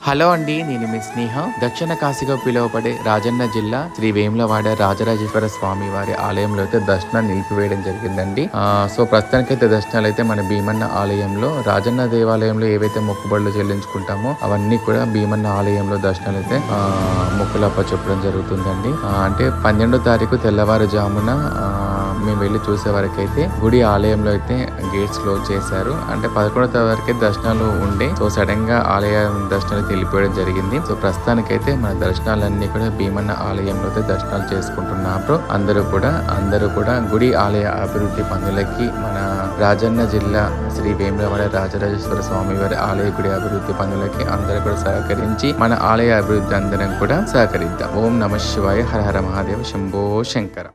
Hello అండి, నేను మీ స్నేహ. దక్షిణ కాశీగా పిలువబడే రాజన్న జిల్లా శ్రీ వేములవాడ రాజరాజేశ్వర స్వామి వారి ఆలయంలో అయితే దర్శనాన్ని నిలిపివేయడం జరిగిందండి. సో ప్రస్తుతానికైతే దర్శనాలు అయితే మన భీమన్న ఆలయంలో, రాజన్న దేవాలయంలో ఏవైతే మొక్కుబడులు చెల్లించుకుంటామో అవన్నీ కూడా భీమన్న ఆలయంలో దర్శనాలు అయితే మొక్కులప్ప చెప్పడం జరుగుతుందండి. అంటే 12వ తారీఖు తెల్లవారుజామున మేము వెళ్ళి చూసే వరకు అయితే గుడి ఆలయంలో అయితే గేట్స్ క్లోజ్ చేశారు. అంటే 11వ తారీఖు వరకే దర్శనాలు ఉండే, సో సడన్ గా ఆలయ దర్శనాలు వెళ్ళిపోవడం జరిగింది. సో ప్రస్తుతానికైతే మన దర్శనాలన్నీ కూడా భీమన్న ఆలయంలో అయితే దర్శనాలు చేసుకుంటున్నారు. అందరూ కూడా గుడి ఆలయ అభివృద్ధి పనులకి, మన రాజన్న జిల్లా శ్రీ వేములవాడ రాజరాజేశ్వర స్వామి వారి ఆలయ గుడి అభివృద్ధి పనులకి అందరూ కూడా సహకరించి మన ఆలయ అభివృద్ధి అందరం కూడా సహకరిద్దాం. ఓం నమ శివాయ. హర హర మహాదేవ. శంభో శంకర.